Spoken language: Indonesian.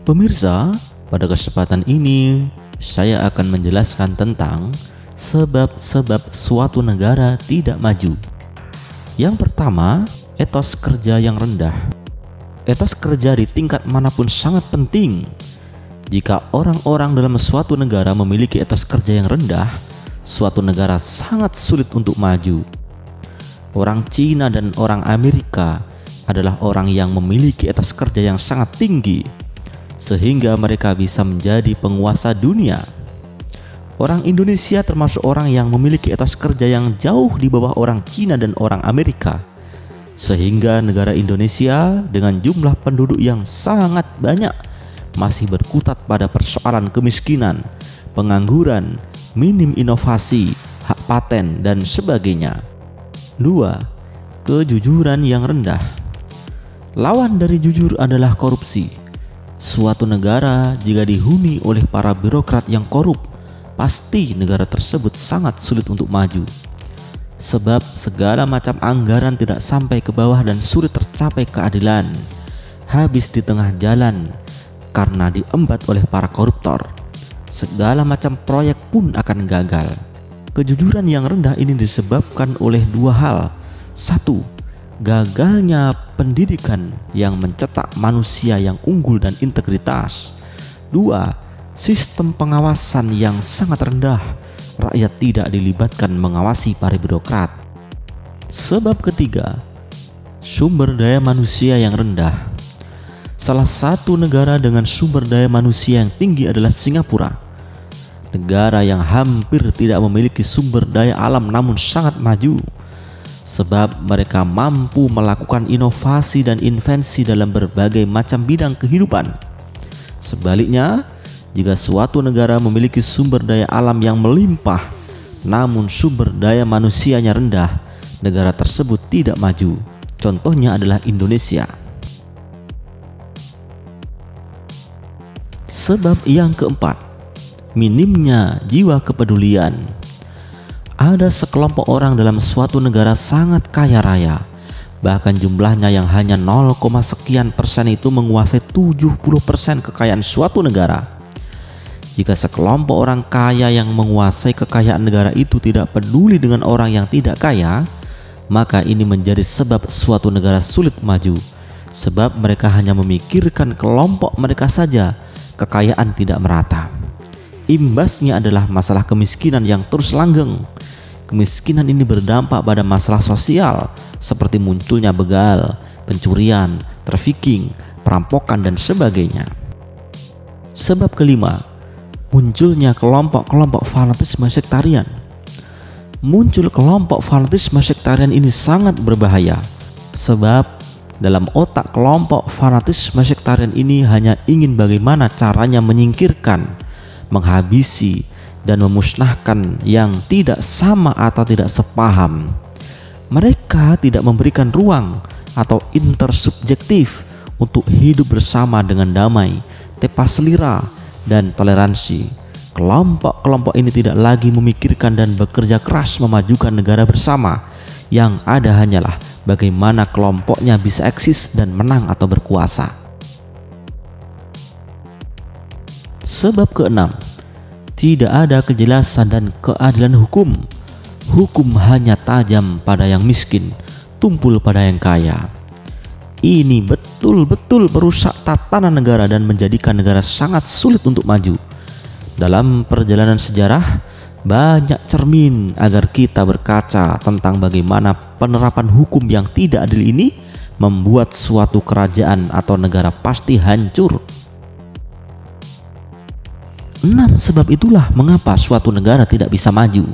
Pemirsa, pada kesempatan ini saya akan menjelaskan tentang sebab-sebab suatu negara tidak maju. Yang pertama, etos kerja yang rendah. Etos kerja di tingkat manapun sangat penting. Jika orang-orang dalam suatu negara memiliki etos kerja yang rendah, suatu negara sangat sulit untuk maju. Orang Cina dan orang Amerika adalah orang yang memiliki etos kerja yang sangat tinggi, sehingga mereka bisa menjadi penguasa dunia. Orang Indonesia termasuk orang yang memiliki etos kerja yang jauh di bawah orang Cina dan orang Amerika, sehingga negara Indonesia dengan jumlah penduduk yang sangat banyak masih berkutat pada persoalan kemiskinan, pengangguran, minim inovasi, hak paten, dan sebagainya. 2. Kejujuran yang rendah. Lawan dari jujur adalah korupsi. Suatu negara jika dihuni oleh para birokrat yang korup, pasti negara tersebut sangat sulit untuk maju. Sebab segala macam anggaran tidak sampai ke bawah dan sulit tercapai keadilan. Habis di tengah jalan karena diembat oleh para koruptor. Segala macam proyek pun akan gagal. Kejujuran yang rendah ini disebabkan oleh dua hal. 1. Gagalnya pendidikan yang mencetak manusia yang unggul dan integritas. 2. Sistem pengawasan yang sangat rendah. Rakyat tidak dilibatkan mengawasi para birokrat. Sebab ketiga, sumber daya manusia yang rendah. Salah satu negara dengan sumber daya manusia yang tinggi adalah Singapura. Negara yang hampir tidak memiliki sumber daya alam namun sangat maju, sebab mereka mampu melakukan inovasi dan invensi dalam berbagai macam bidang kehidupan. Sebaliknya, jika suatu negara memiliki sumber daya alam yang melimpah namun sumber daya manusianya rendah, negara tersebut tidak maju. Contohnya adalah Indonesia. Sebab yang keempat, minimnya jiwa kepedulian. Ada sekelompok orang dalam suatu negara sangat kaya raya, bahkan jumlahnya yang hanya 0, sekian persen itu menguasai 70% kekayaan suatu negara. Jika sekelompok orang kaya yang menguasai kekayaan negara itu tidak peduli dengan orang yang tidak kaya, maka ini menjadi sebab suatu negara sulit maju, sebab mereka hanya memikirkan kelompok mereka saja. Kekayaan tidak merata. Imbasnya adalah masalah kemiskinan yang terus langgeng. Kemiskinan ini berdampak pada masalah sosial seperti munculnya begal, pencurian, trafficking, perampokan, dan sebagainya. Sebab kelima, munculnya kelompok-kelompok fanatisme sektarian. Muncul kelompok fanatisme sektarian ini sangat berbahaya, sebab dalam otak kelompok fanatisme sektarian ini hanya ingin bagaimana caranya menyingkirkan, menghabisi, dan memusnahkan yang tidak sama atau tidak sepaham. Mereka tidak memberikan ruang atau intersubjektif untuk hidup bersama dengan damai, tepa selira, dan toleransi. Kelompok-kelompok ini tidak lagi memikirkan dan bekerja keras memajukan negara bersama. Yang ada hanyalah bagaimana kelompoknya bisa eksis dan menang atau berkuasa. Sebab keenam, tidak ada kejelasan dan keadilan hukum. Hukum hanya tajam pada yang miskin, tumpul pada yang kaya. Ini betul-betul merusak tatanan negara dan menjadikan negara sangat sulit untuk maju. Dalam perjalanan sejarah, banyak cermin agar kita berkaca tentang bagaimana penerapan hukum yang tidak adil ini membuat suatu kerajaan atau negara pasti hancur. 6 sebab itulah mengapa suatu negara tidak bisa maju.